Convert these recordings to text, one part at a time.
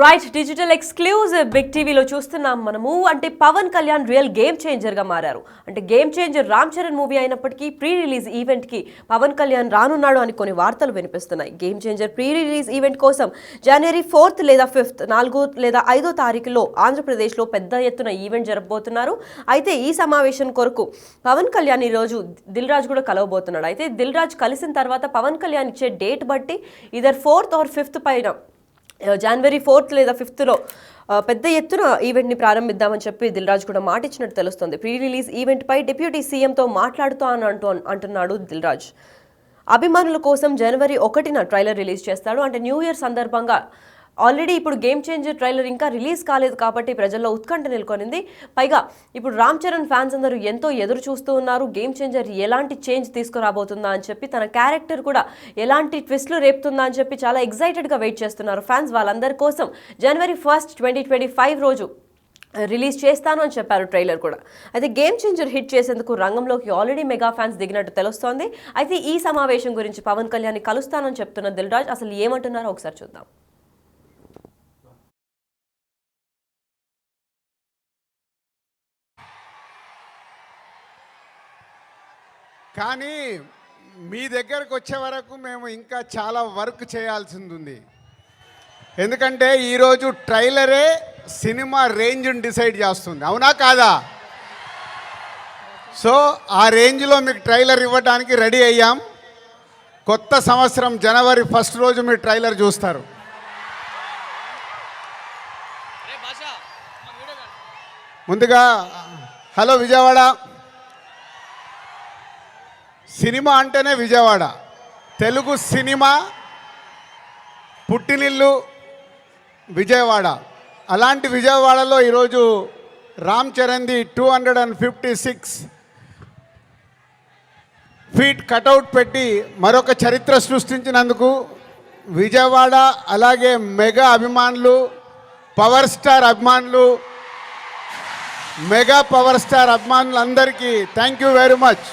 Right digital exclusive big టీవీలో చూస్తున్నాం మనము. అంటే పవన్ కళ్యాణ్ రియల్ గేమ్ చేంజర్గా మారారు. అంటే game changer Ram Charan movie అయినప్పటికీ ప్రీ రిలీజ్ ఈవెంట్కి పవన్ కళ్యాణ్ రానున్నాడు అని కొన్ని వార్తలు వినిపిస్తున్నాయి. Game changer pre release event కోసం జనవరి 4th లేదా 5th 4 లేదా 5వ తారీఖులో ఆంధ్రప్రదేశ్లో పెద్ద ఎత్తున ఈవెంట్ జరగబోతున్నారు. అయితే ఈ సమావేశం కొరకు పవన్ కళ్యాణ్ ఈరోజు దిల్ రాజు కూడా కలవబోతున్నాడు. అయితే దిల్ రాజు కలిసిన తర్వాత పవన్ కళ్యాణ్ ఇచ్చే డేట్ బట్టి ఇదర్ 4th or 5th పైన జనవరి 4th లేదా 5thలో పెద్ద ఎత్తున ఈవెంట్ని ప్రారంభిద్దామని చెప్పి దిల్ రాజు కూడా మాట ఇచ్చినట్టు తెలుస్తుంది. ప్రీ రిలీజ్ ఈవెంట్పై డిప్యూటీ సీఎంతో అంటున్నాడు దిల్ రాజు. అభిమానుల కోసం జనవరి 1న ట్రైలర్ రిలీజ్ చేస్తాడు. అంటే న్యూ ఇయర్ సందర్భంగా ఆల్రెడీ ఇప్పుడు గేమ్ చేంజర్ ట్రైలర్ ఇంకా రిలీజ్ కాలేదు కాబట్టి ప్రజల్లో ఉత్కంఠ నెలకొనింది. పైగా ఇప్పుడు రామ్ చరణ్ ఫ్యాన్స్ అందరూ ఎంతో ఎదురు చూస్తూ ఉన్నారు. గేమ్ చేంజర్ ఎలాంటి చేంజ్ తీసుకురాబోతుందా అని చెప్పి, తన క్యారెక్టర్ కూడా ఎలాంటి ట్విస్ట్లు రేపుతుందా అని చెప్పి చాలా ఎక్సైటెడ్గా వెయిట్ చేస్తున్నారు ఫ్యాన్స్. వాళ్ళందరి కోసం జనవరి 1st 2025 రోజు రిలీజ్ చేస్తాను అని చెప్పారు ట్రైలర్ కూడా. అయితే గేమ్ చేంజర్ హిట్ చేసేందుకు రంగంలోకి ఆల్రెడీ మెగా ఫ్యాన్స్ దిగినట్టు తెలుస్తోంది. అయితే ఈ సమావేశం గురించి పవన్ కళ్యాణ్ని కలుస్తానని చెప్తున్న దిల్ రాజు అసలు ఏమంటున్నారో ఒకసారి చూద్దాం. కానీ మీ దగ్గరకు వచ్చే వరకు మేము ఇంకా చాలా వర్క్ చేయాల్సింది ఉంది. ఎందుకంటే ఈరోజు ట్రైలరే సినిమా రేంజ్ని డిసైడ్ చేస్తుంది, అవునా కాదా? సో ఆ రేంజ్లో మీకు ట్రైలర్ ఇవ్వడానికి రెడీ అయ్యాం. కొత్త సంవత్సరం జనవరి 1st రోజు మీరు ట్రైలర్ చూస్తారు. ముందుగా హలో విజయవాడ. సినిమా అంటేనే విజయవాడ. తెలుగు సినిమా పుట్టినిల్లు విజయవాడ. అలాంటి విజయవాడలో ఈరోజు రామ్ చరణ్ది 256 ఫీట్ కటౌట్ పెట్టి మరొక చరిత్ర సృష్టించినందుకు విజయవాడ, అలాగే మెగా అభిమానులు, పవర్ స్టార్ అభిమానులు, మెగా పవర్ స్టార్ అభిమానులందరికీ థ్యాంక్ యూ వెరీ మచ్.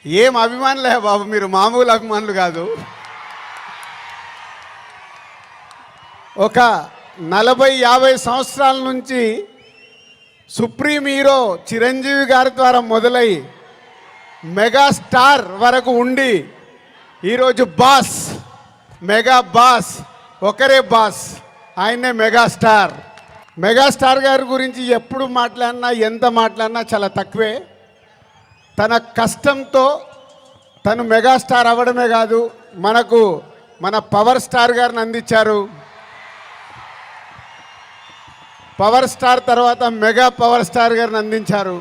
ఏం అభిమానులే బాబు, మీరు మామూలు అభిమానులు కాదు. ఒక 40-50 సంవత్సరాల నుంచి సుప్రీం హీరో చిరంజీవి గారి ద్వారా మొదలై మెగాస్టార్ వరకు ఉండి ఈరోజు బాస్, మెగా బాస్, ఒకరే బాస్, ఆయనే మెగాస్టార్. మెగాస్టార్ గారి గురించి ఎప్పుడు మాట్లాడినా, ఎంత మాట్లాడినా చాలా తక్కువే. తన కష్టంతో తను మెగాస్టార్ అవ్వడమే కాదు, మనకు మన పవర్ స్టార్ గారిని అందించారు. పవర్ స్టార్ తర్వాత మెగా పవర్ స్టార్ గారిని అందించారు.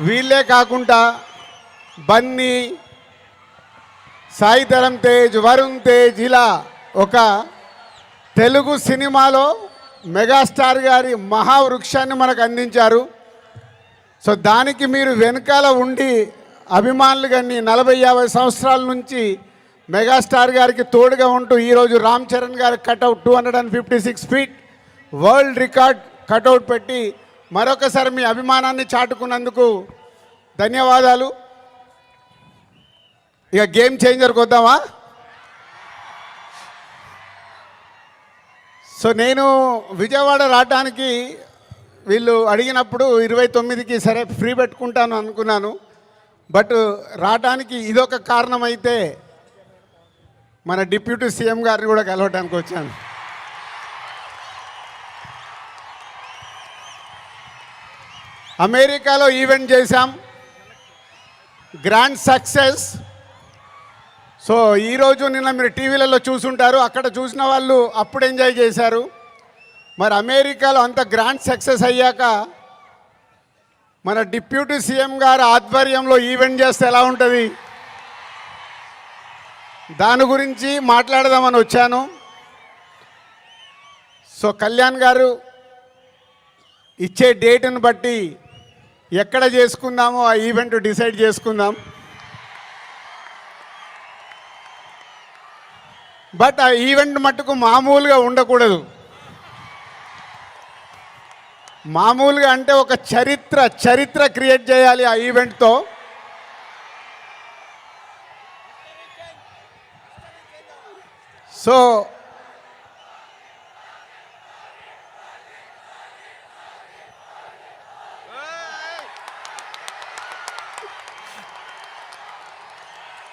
వీళ్ళే కాకుండా బన్నీ, సాయి ధరమ్ తేజ్, వరుణ్ తేజ్, ఇలా ఒక తెలుగు సినిమాలో మెగాస్టార్ గారి మహావృక్షాన్ని మనకు అందించారు. సో దానికి మీరు వెనకాల ఉండి అభిమానులు కానీ 40-50 సంవత్సరాల నుంచి మెగాస్టార్ గారికి తోడుగా ఉంటూ ఈరోజు రామ్ చరణ్ గారి cutout 256 feet world record cutout పెట్టి మరొకసారి మీ అభిమానాన్ని చాటుకున్నందుకు ధన్యవాదాలు. ఇక గేమ్ చేంజర్కి వద్దామా? సో నేను విజయవాడ రావడానికి వీళ్ళు అడిగినప్పుడు 29కి సరే ఫ్రీ పెట్టుకుంటాను అనుకున్నాను. బట్ రావడానికి ఇదొక కారణమైతే మన డిప్యూటీ సీఎం గారిని కూడా కలవడానికి వచ్చాను. అమెరికాలో ఈవెంట్ చేశాం, గ్రాండ్ సక్సెస్. సో ఈరోజు నిన్న మీరు టీవీలలో చూసుంటారు, అక్కడ చూసిన వాళ్ళు అప్పుడు ఎంజాయ్ చేశారు. మరి అమెరికాలో అంత గ్రాండ్ సక్సెస్ అయ్యాక మన డిప్యూటీ సీఎం గారు ఆధ్వర్యంలో ఈవెంట్ చేస్తే ఎలా ఉంటుంది, దాని గురించి మాట్లాడదామని వచ్చాను. సో కళ్యాణ్ గారు ఇచ్చే డేట్ని బట్టి ఎక్కడ చేసుకుందామో ఆ ఈవెంట్ డిసైడ్ చేసుకుందాం. బట్ ఆ ఈవెంట్ మట్టుకు మామూలుగా ఉండకూడదు. మామూలుగా అంటే ఒక చరిత్ర క్రియేట్ చేయాలి ఆ ఈవెంట్తో. సో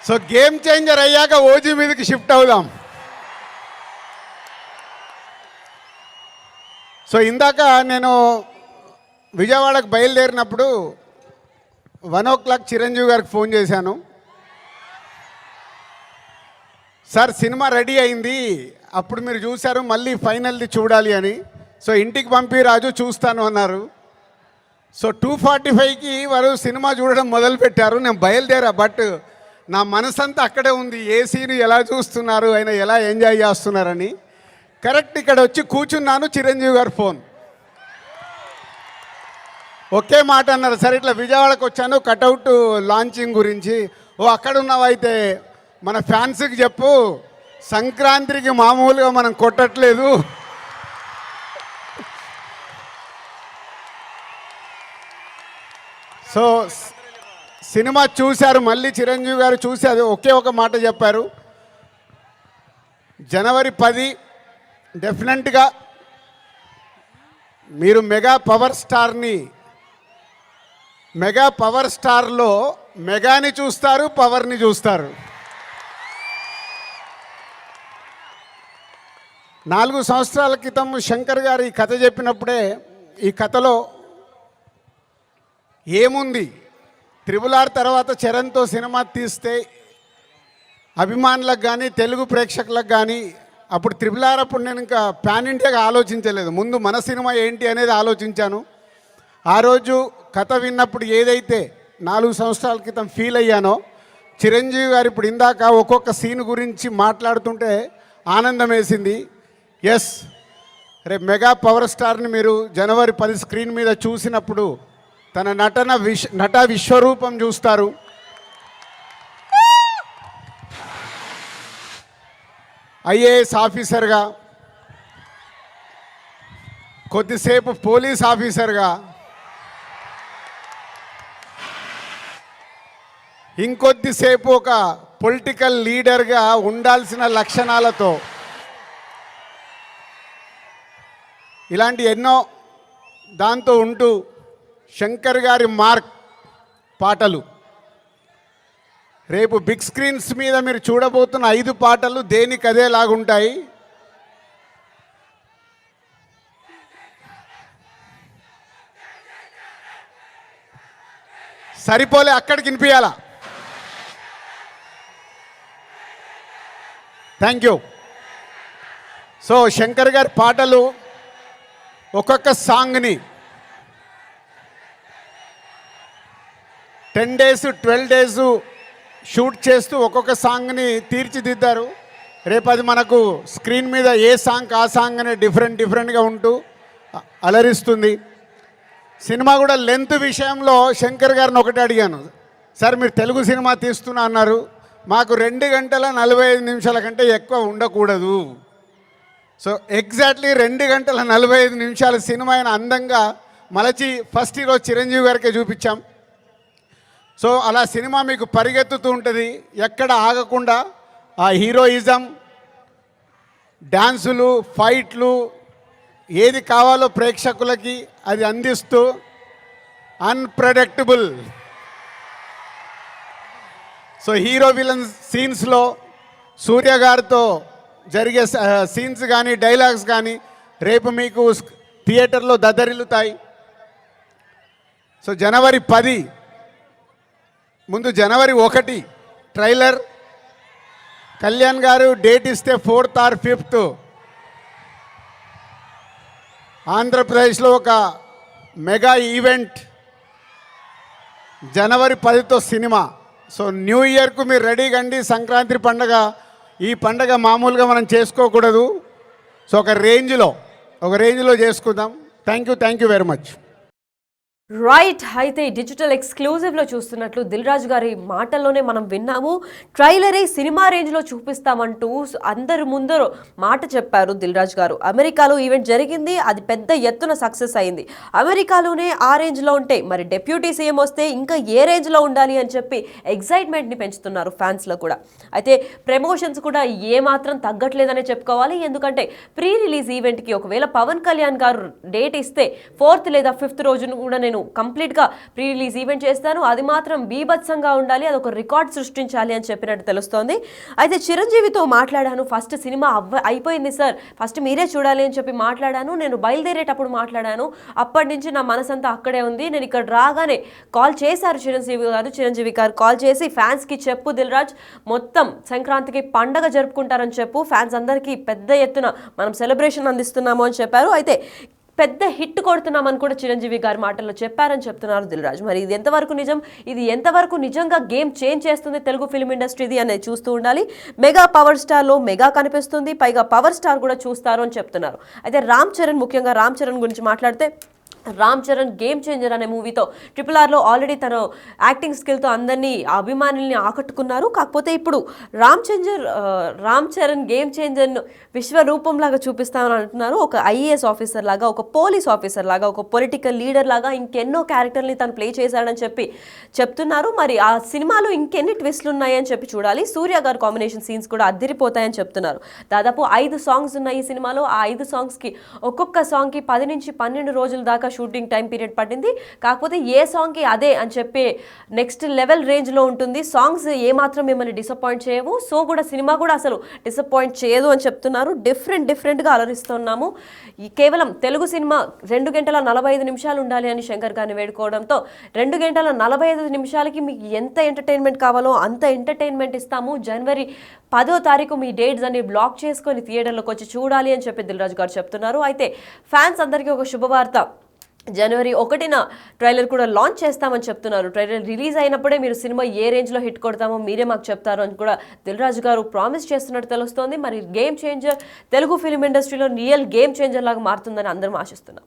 సో గేమ్ చేంజర్ అయ్యాక ఓజీ మీదకి షిఫ్ట్ అవుదాం. సో ఇందాక నేను విజయవాడకు బయలుదేరినప్పుడు 1 o'clock చిరంజీవి గారికి ఫోన్ చేశాను. సార్ సినిమా రెడీ అయింది, అప్పుడు మీరు చూశారు, మళ్ళీ ఫైనల్ది చూడాలి అని. సో ఇంటికి పంపి రాజు చూస్తాను అన్నారు. సో 2:45కి వారు సినిమా చూడడం మొదలుపెట్టారు. నేను బయలుదేరా, బట్ నా మనసంతా అక్కడే ఉంది. ఏ సీన్ ఎలా చూస్తున్నారు, ఆయన ఎలా ఎంజాయ్ చేస్తున్నారని. కరెక్ట్ ఇక్కడ వచ్చి కూర్చున్నాను, చిరంజీవి గారు ఫోన్. ఒకే మాట అన్నారు, సరే ఇట్లా విజయవాడకు వచ్చాను కటౌట్ లాంచింగ్ గురించి. ఓ అక్కడ ఉన్నావైతే మన ఫ్యాన్స్కి చెప్పు, సంక్రాంతికి మామూలుగా మనం కొట్టట్లేదు. సో సినిమా చూశారు, మళ్ళీ చిరంజీవి గారు చూసి అది ఒకే ఒక మాట చెప్పారు, January 10 డెఫినెట్గా మీరు మెగా పవర్ స్టార్లో మెగాని చూస్తారు, పవర్ని చూస్తారు. 4 సంవత్సరాల క్రితం శంకర్ గారు ఈ కథ చెప్పినప్పుడే, ఈ కథలో ఏముంది, RRR తర్వాత చరణ్తో సినిమా తీస్తే అభిమానులకు కానీ తెలుగు ప్రేక్షకులకు కానీ, అప్పుడు RRR అప్పుడు నేను ఇంకా పాన్ ఇండియాగా ఆలోచించలేదు, ముందు మన సినిమా ఏంటి అనేది ఆలోచించాను. ఆ రోజు కథ విన్నప్పుడు ఏదైతే 4 సంవత్సరాల క్రితం ఫీల్ అయ్యానో, చిరంజీవి గారు ఇప్పుడు ఇందాక ఒక్కొక్క సీన్ గురించి మాట్లాడుతుంటే ఆనందం వేసింది. ఎస్, రేపు మెగా పవర్ స్టార్ని మీరు January 10 స్క్రీన్ మీద చూసినప్పుడు తన నట విశ్వరూపం చూస్తారు. IAS ఆఫీసర్గా, కొద్దిసేపు పోలీస్ ఆఫీసర్గా, ఇంకొద్దిసేపు ఒక పొలిటికల్ లీడర్గా ఉండాల్సిన లక్షణాలతో, ఇలాంటి ఎన్నో దాంతో ఉంటూ శంకర్ గారి మార్క్ పాటలు, రేపు బిగ్ స్క్రీన్స్ మీద మీరు చూడబోతున్న 5 పాటలు దేనికి అదేలాగుంటాయి. సరిపోలే, అక్కడికి వినిపించాలా. Thank you. సో శంకర్ గారి పాటలు ఒక్కొక్క సాంగ్ని 10 days 12 days షూట్ చేస్తూ ఒక్కొక్క సాంగ్ని తీర్చిదిద్దారు. రేపు అది మనకు స్క్రీన్ మీద ఏ సాంగ్ ఆ సాంగ్ అనే డిఫరెంట్గా ఉంటూ అలరిస్తుంది. సినిమా కూడా లెంత్ విషయంలో శంకర్ గారిని ఒకటి అడిగాను, సార్ మీరు తెలుగు సినిమా తీస్తున్నా అన్నారు, మాకు 2 గంటల 45 నిమిషాల కంటే ఎక్కువ ఉండకూడదు. సో ఎగ్జాక్ట్లీ 2 గంటల 45 నిమిషాల సినిమా అయిన అందంగా మలచి ఫస్ట్ ఈరోజు చిరంజీవి గారికే చూపించాం. సో అలా సినిమా మీకు పరిగెత్తుతూ ఉంటుంది, ఎక్కడ ఆగకుండా ఆ హీరోయిజం, డ్యాన్సులు, ఫైట్లు, ఏది కావాలో ప్రేక్షకులకి అది అందిస్తూ అన్ప్రెడిక్టబుల్. సో హీరో విలన్ సీన్స్లో సూర్య గారితో జరిగే సీన్స్ కానీ డైలాగ్స్ కానీ రేపు మీకు థియేటర్లో దద్దరిల్లుతాయి. సో January 10 ముందు January 1 ట్రైలర్, కళ్యాణ్ గారు డేట్ ఇస్తే 4th or 5th ఆంధ్రప్రదేశ్లో ఒక మెగా ఈవెంట్ January 10తో సినిమా. సో న్యూ ఇయర్కు మీరు రెడీగా అండి. సంక్రాంతి పండగ, ఈ పండగ మామూలుగా మనం చేసుకోకూడదు. సో ఒక రేంజ్లో చేసుకుందాం. Thank you very much. Right అయితే డిజిటల్ ఎక్స్క్లూజివ్లో చూస్తున్నట్లు దిల్ రాజు గారి మాటల్లోనే మనం విన్నాము. ట్రైలరే సినిమా రేంజ్లో చూపిస్తామంటూ అందరి ముందర మాట చెప్పారు దిల్ రాజు గారు. అమెరికాలో ఈవెంట్ జరిగింది, అది పెద్ద ఎత్తున సక్సెస్ అయింది. అమెరికాలోనే ఆ రేంజ్లో ఉంటే మరి డెప్యూటీ సీఎం వస్తే ఇంకా ఏ రేంజ్లో ఉండాలి అని చెప్పి ఎగ్జైట్మెంట్ని పెంచుతున్నారు ఫ్యాన్స్లో కూడా. అయితే ప్రమోషన్స్ కూడా ఏమాత్రం తగ్గట్లేదనే చెప్పుకోవాలి. ఎందుకంటే ప్రీ రిలీజ్ ఈవెంట్కి ఒకవేళ పవన్ కళ్యాణ్ గారు డేట్ ఇస్తే 4th లేదా 5th రోజును కూడా నేను కంప్లీట్గా ప్రీ రిలీజ్ ఈవెంట్ చేస్తాను, అది మాత్రం బీభత్సంగా ఉండాలి, అది ఒక రికార్డ్ సృష్టించాలి అని చెప్పినట్టు తెలుస్తోంది. అయితే చిరంజీవితో మాట్లాడాను, ఫస్ట్ సినిమా అయిపోయింది సార్, ఫస్ట్ మీరే చూడాలి అని చెప్పి మాట్లాడాను, నేను బయలుదేరేటప్పుడు మాట్లాడాను, అప్పటి నుంచి నా మనసంతా అక్కడే ఉంది, నేను ఇక్కడ రాగానే కాల్ చేశారు చిరంజీవి గారు కాల్ చేసి ఫ్యాన్స్కి చెప్పు దిల్ రాజ్ మొత్తం సంక్రాంతికి పండగ జరుపుకుంటారని చెప్పు, ఫ్యాన్స్ అందరికీ పెద్ద ఎత్తున మనం సెలబ్రేషన్ అందిస్తున్నాము అని చెప్పారు. అయితే పెద్ద హిట్ కొడుతున్నామని కూడా చిరంజీవి గారి మాటల్లో చెప్పారని చెప్తున్నారు దిల్ రాజు. మరి ఇది ఎంతవరకు నిజం, ఇది ఎంతవరకు నిజంగా గేమ్ చేంజ్ చేస్తుంది తెలుగు ఫిల్మ్ ఇండస్ట్రీది అనేది చూస్తూ ఉండాలి. మెగా పవర్ స్టార్లో మెగా కనిపిస్తుంది, పైగా పవర్ స్టార్ కూడా చూస్తారు అని చెప్తున్నారు. అయితే ముఖ్యంగా రామ్ చరణ్ గురించి మాట్లాడితే రామ్ చరణ్ గేమ్ చేంజర్ అనే మూవీతో RRRలో ఆల్రెడీ తను యాక్టింగ్ స్కిల్తో అందరినీ అభిమానుల్ని ఆకట్టుకున్నారు. కాకపోతే ఇప్పుడు రామ్ చరణ్ గేమ్ చేంజర్ను విశ్వరూపంలాగా చూపిస్తామని అంటున్నారు. ఒక IAS ఆఫీసర్ లాగా, ఒక పోలీస్ ఆఫీసర్ లాగా, ఒక పొలిటికల్ లీడర్ లాగా ఇంకెన్నో క్యారెక్టర్ని తను ప్లే చేశాడని చెప్పి చెప్తున్నారు. మరి ఆ సినిమాలో ఇంకెన్ని ట్విస్ట్లు ఉన్నాయని చెప్పి చూడాలి. సూర్య గారు కాంబినేషన్ సీన్స్ కూడా అదిరిపోతాయని చెప్తున్నారు. దాదాపు 5 సాంగ్స్ ఉన్నాయి ఈ సినిమాలో. ఆ 5 సాంగ్స్కి ఒక్కొక్క సాంగ్కి 10 నుంచి 12 రోజుల దాకా షూటింగ్ టైం పీరియడ్ పట్టింది. కాకపోతే ఏ సాంగ్కి అదే అని చెప్పి నెక్స్ట్ లెవెల్ రేంజ్లో ఉంటుంది. సాంగ్స్ ఏమాత్రం మిమ్మల్ని డిసప్పాయింట్ చేయవు, సో కూడా సినిమా కూడా అసలు డిసప్పాయింట్ చేయదు అని చెప్తున్నారు. డిఫరెంట్గా అలరిస్తున్నాము. కేవలం తెలుగు సినిమా 2 గంటల 45 నిమిషాలు ఉండాలి అని శంకర్ గారిని వేడుకోవడంతో 2 గంటల 45 నిమిషాలకి మీకు ఎంత ఎంటర్టైన్మెంట్ కావాలో అంత ఎంటర్టైన్మెంట్ ఇస్తాము. జనవరి 10వ తారీఖు మీ డేట్స్ అన్ని బ్లాక్ చేసుకొని థియేటర్లోకి వచ్చి చూడాలి అని చెప్పి దిల్ రాజు గారు చెప్తున్నారు. అయితే ఫ్యాన్స్ అందరికీ ఒక శుభవార్త, జనవరి 1న ట్రైలర్ కూడా లాంచ్ చేస్తామని చెప్తున్నారు. ట్రైలర్ రిలీజ్ అయినప్పుడే మీరు సినిమా ఏ రేంజ్లో హిట్ కొడతామో మీరే మాకు చెప్తారు అని కూడా దిల్ రాజు గారు ప్రామిస్ చేస్తున్నట్టు తెలుస్తోంది. మరి గేమ్ చేంజర్ తెలుగు ఫిల్మ్ ఇండస్ట్రీలో రియల్ గేమ్ చేంజర్ లాగా మారుతుందని అందరం ఆశిస్తున్నాం.